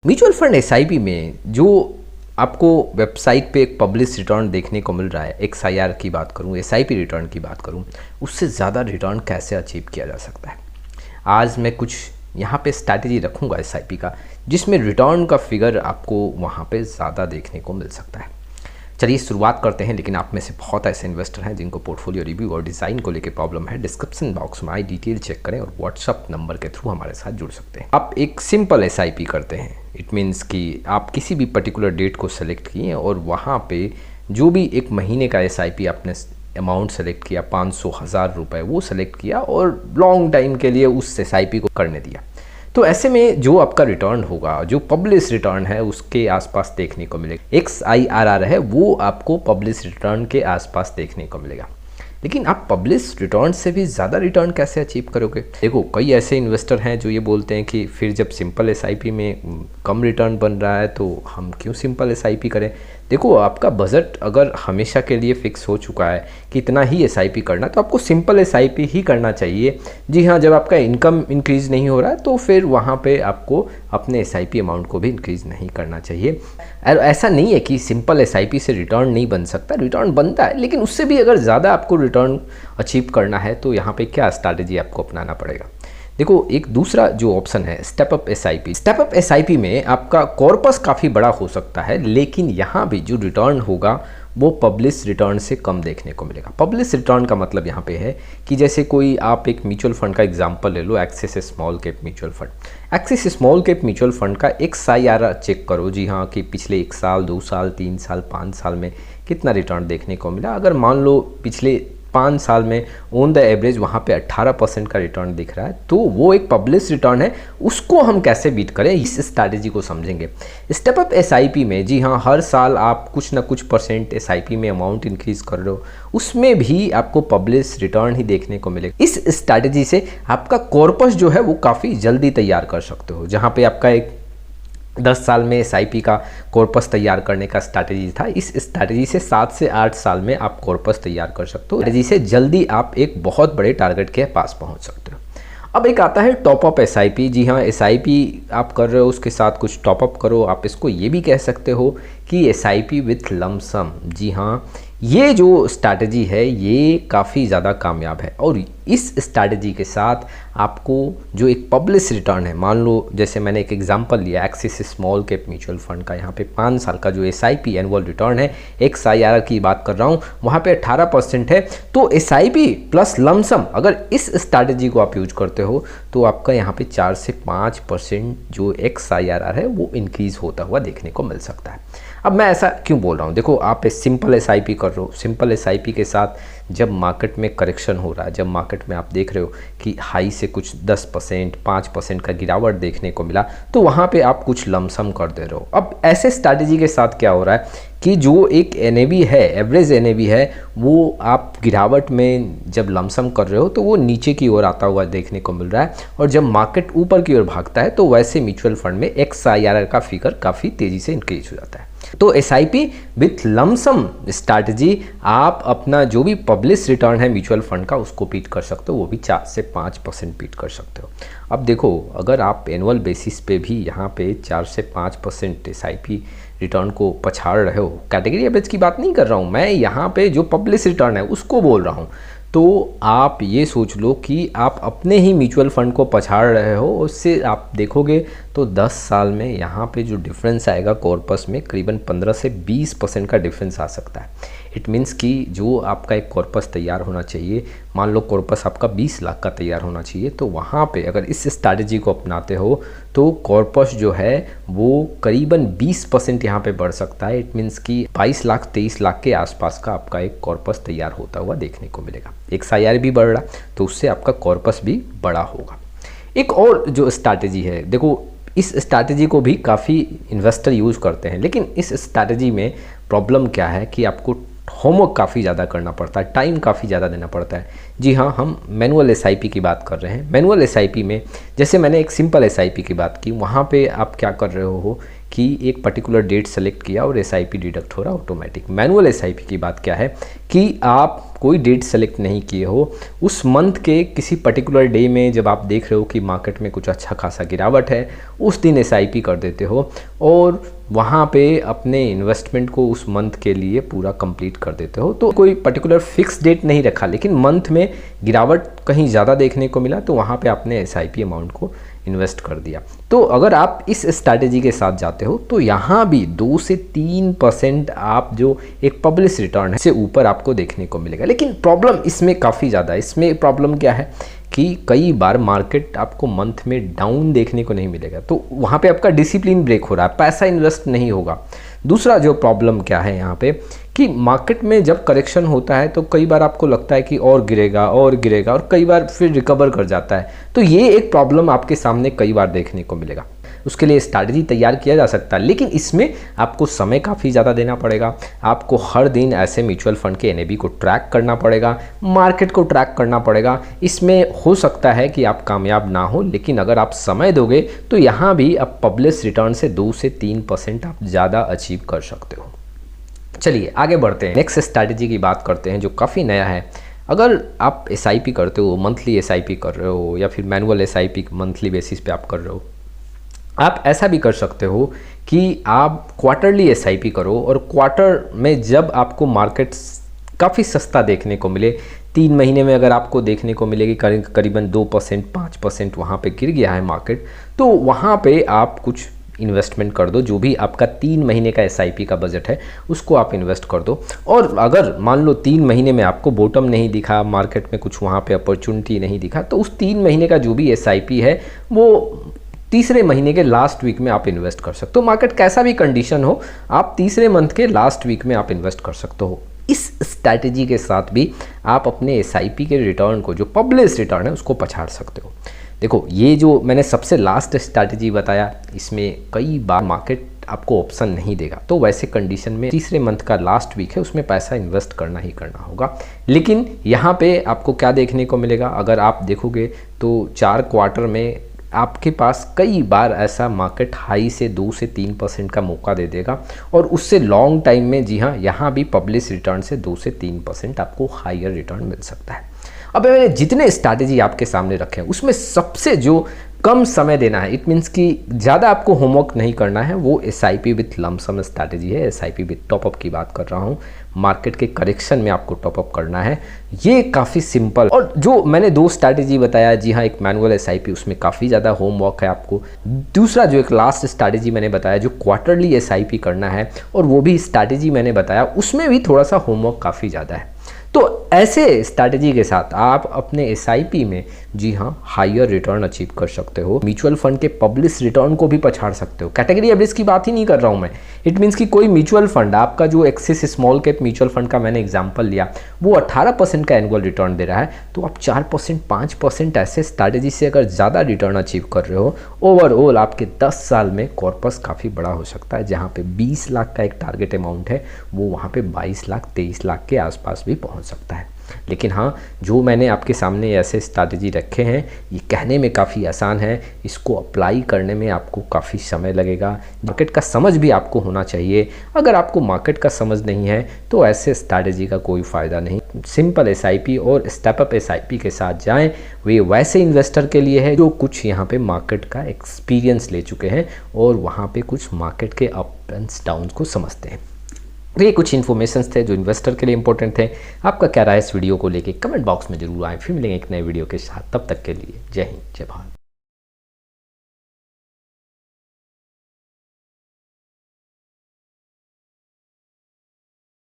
Mutual fund SIP में जो आपको वेबसाइट पे एक पब्लिश रिटर्न देखने को मिल रहा है, एक्सआईआर की बात करूं, एसआईपी रिटर्न की बात करूं, उससे ज़्यादा रिटर्न कैसे अचीव किया जा सकता है। आज मैं कुछ यहाँ पे स्ट्रैटेजी रखूँगा एसआईपी का, जिसमें रिटर्न का फिगर आपको वहाँ पे ज़्यादा देखने को मिल सकता है। चलिए शुरुआत करते हैं। लेकिन आप में से बहुत ऐसे इन्वेस्टर हैं जिनको पोर्टफोलियो रिव्यू और डिज़ाइन को लेकर प्रॉब्लम है। डिस्क्रिप्शन बॉक्स में आई डिटेल चेक करें और व्हाट्सअप नंबर के थ्रू हमारे साथ जुड़ सकते हैं। आप एक सिंपल एसआईपी करते हैं। इट मीन्स कि आप किसी भी पर्टिकुलर डेट को सेलेक्ट किए और वहाँ पे जो भी एक महीने का एसआईपी आपने अमाउंट सेलेक्ट किया, 500,000 रुपये वो सेलेक्ट किया और लॉन्ग टाइम के लिए उस एसआईपी को करने दिया। तो ऐसे में जो आपका रिटर्न होगा, जो पब्लिश रिटर्न है, उसके आसपास देखने को मिलेगा। एक्सआईआरआर है वो आपको पब्लिश रिटर्न के आसपास देखने को मिलेगा। लेकिन आप पब्लिश रिटर्न से भी ज़्यादा रिटर्न कैसे अचीव करोगे? देखो, कई ऐसे इन्वेस्टर हैं जो ये बोलते हैं कि फिर जब सिंपल एसआईपी में कम रिटर्न बन रहा है तो हम क्यों सिंपल एसआईपी करें। देखो, आपका बजट अगर हमेशा के लिए फिक्स हो चुका है कि इतना ही एसआईपी करना, तो आपको सिंपल एसआईपी ही करना चाहिए। जी हाँ, जब आपका इनकम इंक्रीज़ नहीं हो रहा है तो फिर वहाँ पे आपको अपने एसआईपी अमाउंट को भी इंक्रीज़ नहीं करना चाहिए। और ऐसा नहीं है कि सिंपल एसआईपी से रिटर्न नहीं बन सकता, रिटर्न बनता है, लेकिन उससे भी अगर ज़्यादा आपको रिटर्न अचीव करना है तो यहाँ पे क्या स्ट्रैटेजी आपको अपनाना पड़ेगा। देखो, एक दूसरा जो ऑप्शन है step up SIP. Step up SIP में आपका कॉर्पस काफ़ी बड़ा हो सकता है, लेकिन यहाँ भी जो रिटर्न होगा वो पब्लिश रिटर्न से कम देखने को मिलेगा। पब्लिश रिटर्न का मतलब यहाँ पे है कि जैसे कोई आप एक म्यूचुअल फंड का एग्जांपल ले लो, Axis small cap mutual fund. Axis small cap mutual fund का एक्सआईआर चेक करो, जी हाँ, कि पिछले 1 साल, 2 साल, 3 साल, 5 साल में कितना रिटर्न देखने को मिला। अगर मान लो पिछले 5 साल में ऑन द एवरेज वहाँ पे 18% का रिटर्न दिख रहा है, तो वो एक पब्लिश रिटर्न है। उसको हम कैसे बीट करें, इस स्ट्रैटेजी को समझेंगे। स्टेप अप एसआईपी में जी हाँ, हर साल आप कुछ ना कुछ परसेंट एसआईपी में अमाउंट इंक्रीज कर रहे हो, उसमें भी आपको पब्लिश रिटर्न ही देखने को मिलेगा। इस स्ट्रैटेजी से आपका कॉर्पस जो है वो काफ़ी जल्दी तैयार कर सकते हो। जहाँ पे आपका एक 10 साल में एसआईपी का कॉर्पस तैयार करने का स्ट्रैटेजी था, इस स्ट्रैटेजी से 7 से 8 साल में आप कॉर्पस तैयार कर सकते हो। स्ट्रैटेजी से जल्दी आप एक बहुत बड़े टारगेट के पास पहुंच सकते हो। अब एक आता है टॉप अप एसआईपी। जी हाँ, एसआईपी आप कर रहे हो, उसके साथ कुछ टॉप अप करो। आप इसको ये भी कह सकते हो कि एसआईपी विथ लमसम। जी हाँ, ये जो स्ट्रैटेजी है ये काफ़ी ज़्यादा कामयाब है। और इस स्ट्रैटेजी के साथ आपको जो एक पब्लिश रिटर्न है, मान लो जैसे मैंने एक एग्जांपल लिया axis small cap mutual fund का, यहाँ पे 5 साल का जो एसआईपी एनुअल रिटर्न है, एक्सआईआर की बात कर रहा हूँ, वहाँ पे 18% है। तो एसआईपी प्लस लमसम, अगर इस स्ट्रैटेजी को आप यूज करते हो तो आपका यहाँ पे 4 से 5% जो एक्सआईआर है वो इंक्रीज होता हुआ देखने को मिल सकता है। अब मैं ऐसा क्यों बोल रहा हूँ? देखो, आप सिंपल एसआईपी कर रहे हो, सिंपल एसआईपी के साथ जब मार्केट में करेक्शन हो रहा है, जब मार्केट में आप देख रहे हो कि हाई से कुछ 10%, 5% का गिरावट देखने को मिला, तो वहाँ पे आप कुछ लमसम कर दे रहे हो। अब ऐसे स्ट्रैटेजी के साथ क्या हो रहा है कि जो एक एनएवी है, एवरेज एनएवी है, वो आप गिरावट में जब लमसम कर रहे हो तो वो नीचे की ओर आता हुआ देखने को मिल रहा है। और जब मार्केट ऊपर की ओर भागता है तो वैसे म्यूचुअल फंड में एक्सआईआर का फिगर काफ़ी तेज़ी से इंक्रीज हो जाता है। तो एसआईपी विथ लमसम स्ट्रैटेजी, आप अपना जो भी पब्लिश रिटर्न है म्यूचुअल फंड का उसको बीट कर सकते हो, वो भी 4 से 5% बीट कर सकते हो। अब देखो, अगर आप एनुअल बेसिस पे भी यहाँ पे 4 से 5% एसआईपी रिटर्न को पछाड़ रहे हो, कैटेगरी एवरेज की बात नहीं कर रहा हूँ मैं, यहाँ पे जो पब्लिश रिटर्न है उसको बोल रहा हूँ, तो आप ये सोच लो कि आप अपने ही म्यूचुअल फंड को पछाड़ रहे हो। उससे आप देखोगे तो 10 साल में यहाँ पे जो डिफरेंस आएगा कॉर्पस में, करीबन 15 से 20% का डिफरेंस आ सकता है। इट मीन्स कि जो आपका एक कॉर्पस तैयार होना चाहिए, मान लो कॉर्पस आपका 20 लाख का तैयार होना चाहिए, तो वहाँ पे अगर इस स्ट्रैटेजी को अपनाते हो तो कॉर्पस जो है वो करीबन 20% यहाँ पे बढ़ सकता है। इट मीन्स कि 22 लाख 23 लाख के आसपास का आपका एक कॉर्पस तैयार होता हुआ देखने को मिलेगा। एक्सआईआर भी बढ़ रहा तो उससे आपका कॉर्पस भी बड़ा होगा। एक और जो स्ट्रैटेजी है, देखो, इस स्ट्रैटेजी को भी काफ़ी इन्वेस्टर यूज़ करते हैं, लेकिन इस स्ट्रैटेजी में प्रॉब्लम क्या है कि आपको होमवर्क काफ़ी ज़्यादा करना पड़ता है, टाइम काफ़ी ज़्यादा देना पड़ता है। जी हाँ, हम मैनुअल एसआईपी की बात कर रहे हैं। मैनुअल एसआईपी में जैसे मैंने एक सिंपल एसआईपी की बात की, वहाँ पे आप क्या कर रहे हो कि एक पर्टिकुलर डेट सेलेक्ट किया और एसआईपी डिडक्ट हो रहा ऑटोमेटिक। मैनुअल एसआईपी की बात क्या है कि आप कोई डेट सेलेक्ट नहीं किए हो, उस मंथ के किसी पर्टिकुलर डे में जब आप देख रहे हो कि मार्केट में कुछ अच्छा खासा गिरावट है, उस दिन एसआईपी कर देते हो और वहाँ पे अपने इन्वेस्टमेंट को उस मंथ के लिए पूरा कंप्लीट कर देते हो। तो कोई पर्टिकुलर फिक्स डेट नहीं रखा, लेकिन मंथ में गिरावट कहीं ज़्यादा देखने को मिला तो वहाँ पे आपने एसआईपी अमाउंट को इन्वेस्ट कर दिया। तो अगर आप इस स्ट्रैटेजी के साथ जाते हो तो यहाँ भी 2 से 3% आप जो एक पब्लिश रिटर्न है से ऊपर आपको देखने को मिलेगा। लेकिन प्रॉब्लम इसमें काफ़ी ज़्यादा है। इसमें प्रॉब्लम क्या है कि कई बार मार्केट आपको मंथ में डाउन देखने को नहीं मिलेगा, तो वहाँ पे आपका डिसिप्लिन ब्रेक हो रहा है, पैसा इन्वेस्ट नहीं होगा। दूसरा जो प्रॉब्लम क्या है यहाँ पे कि मार्केट में जब करेक्शन होता है तो कई बार आपको लगता है कि और गिरेगा और कई बार फिर रिकवर कर जाता है। तो ये एक प्रॉब्लम आपके सामने कई बार देखने को मिलेगा। उसके लिए स्ट्रैटेजी तैयार किया जा सकता है, लेकिन इसमें आपको समय काफ़ी ज़्यादा देना पड़ेगा। आपको हर दिन ऐसे म्यूचुअल फंड के एनएबी को ट्रैक करना पड़ेगा, मार्केट को ट्रैक करना पड़ेगा। इसमें हो सकता है कि आप कामयाब ना हो, लेकिन अगर आप समय दोगे तो यहाँ भी आप पब्लिश रिटर्न से 2 से 3% आप ज़्यादा अचीव कर सकते हो। चलिए आगे बढ़ते हैं, नेक्स्ट स्ट्रैटेजी की बात करते हैं जो काफ़ी नया है। अगर आप एसआईपी करते हो, मंथली एसआईपी कर रहे हो या फिर मैनुअल एसआईपी मंथली बेसिस पे आप कर रहे हो, आप ऐसा भी कर सकते हो कि आप क्वार्टरली एसआईपी करो और क्वार्टर में जब आपको मार्केट काफ़ी सस्ता देखने को मिले, 3 महीने में अगर आपको देखने को मिलेगी करीबन 2% 5% वहाँ पे गिर गया है मार्केट, तो वहाँ पे आप कुछ इन्वेस्टमेंट कर दो। जो भी आपका 3 महीने का एसआईपी का बजट है उसको आप इन्वेस्ट कर दो। और अगर मान लो 3 महीने में आपको बॉटम नहीं दिखा, मार्केट में कुछ वहाँ पे अपॉर्चुनिटी नहीं दिखा, तो उस 3 महीने का जो भी एसआईपी है वो तीसरे महीने के लास्ट वीक में आप इन्वेस्ट कर सकते हो। मार्केट कैसा भी कंडीशन हो, आप तीसरे मंथ के लास्ट वीक में आप इन्वेस्ट कर सकते हो। इस स्ट्रैटेजी के साथ भी आप अपने एसआईपी के रिटर्न को, जो पब्लिश रिटर्न है, उसको पछाड़ सकते हो। देखो, ये जो मैंने सबसे लास्ट स्ट्रैटेजी बताया, इसमें कई बार मार्केट आपको ऑप्शन नहीं देगा, तो वैसे कंडीशन में तीसरे मंथ का लास्ट वीक है, उसमें पैसा इन्वेस्ट करना ही करना होगा। लेकिन यहाँ पे आपको क्या देखने को मिलेगा, अगर आप देखोगे तो 4 क्वार्टर में आपके पास कई बार ऐसा मार्केट हाई से 2 से 3% का मौका दे देगा और उससे लॉन्ग टाइम में, जी हाँ, यहाँ भी पब्लिश रिटर्न से 2 से 3% आपको हायर रिटर्न मिल सकता है। अब मैंने जितने स्ट्रैटेजी आपके सामने रखे हैं उसमें सबसे जो कम समय देना है, इट मीन्स कि ज़्यादा आपको होमवर्क नहीं करना है, वो एसआईपी विथ लमसम स्ट्रैटेजी है। एसआईपी विथ टॉपअप की बात कर रहा हूँ, मार्केट के करेक्शन में आपको टॉपअप करना है। ये काफ़ी सिंपल, और जो मैंने 2 स्ट्रैटेजी बताया, जी हाँ, एक मैनुअल एसआईपी, उसमें काफ़ी ज़्यादा होमवर्क है आपको। दूसरा जो एक लास्ट स्ट्रैटेजी मैंने बताया जो क्वार्टरली एसआईपी करना है, और वो भी स्ट्रैटेजी मैंने बताया, उसमें भी थोड़ा सा होमवर्क काफ़ी ज़्यादा है। तो ऐसे स्ट्रैटेजी के साथ आप अपने एसआईपी में, जी हाँ, हायर रिटर्न अचीव कर सकते हो। म्यूचुअल फंड के पब्लिश रिटर्न को भी पछाड़ सकते हो। कैटेगरी एवरेज की बात ही नहीं कर रहा हूँ मैं। इट मीन्स कि कोई म्यूचुअल फंड, आपका जो axis small cap mutual fund का मैंने एग्जांपल लिया, वो 18% का एनुअल रिटर्न दे रहा है, तो आप 4% 5% ऐसे स्ट्रैटेजी से अगर ज़्यादा रिटर्न अचीव कर रहे हो, ओवरऑल आपके 10 साल में कॉर्पस काफ़ी बड़ा हो सकता है। जहाँ पे 20 लाख का एक टारगेट अमाउंट है, वो वहाँ पे 22 लाख 23 लाख के आसपास भी पहुँच सकता है। लेकिन हाँ, जो मैंने आपके सामने ऐसे स्ट्रैटेजी रखे हैं, ये कहने में काफ़ी आसान है, इसको अप्लाई करने में आपको काफ़ी समय लगेगा। मार्केट का समझ भी आपको होना चाहिए। अगर आपको मार्केट का समझ नहीं है तो ऐसे स्ट्रैटेजी का कोई फ़ायदा नहीं। सिंपल एसआईपी और स्टेपअप एसआईपी के साथ जाएं, वे वैसे इन्वेस्टर के लिए है जो कुछ यहाँ पे मार्केट का एक्सपीरियंस ले चुके हैं और वहाँ पे कुछ मार्केट के अप एंड डाउन को समझते हैं। तो ये कुछ इन्फॉर्मेशंस थे जो इन्वेस्टर के लिए इंपॉर्टेंट थे। आपका क्या राय है इस वीडियो को लेके, कमेंट बॉक्स में जरूर आए। फिर मिलेंगे एक नए वीडियो के साथ, तब तक के लिए जय हिंद, जय भारत।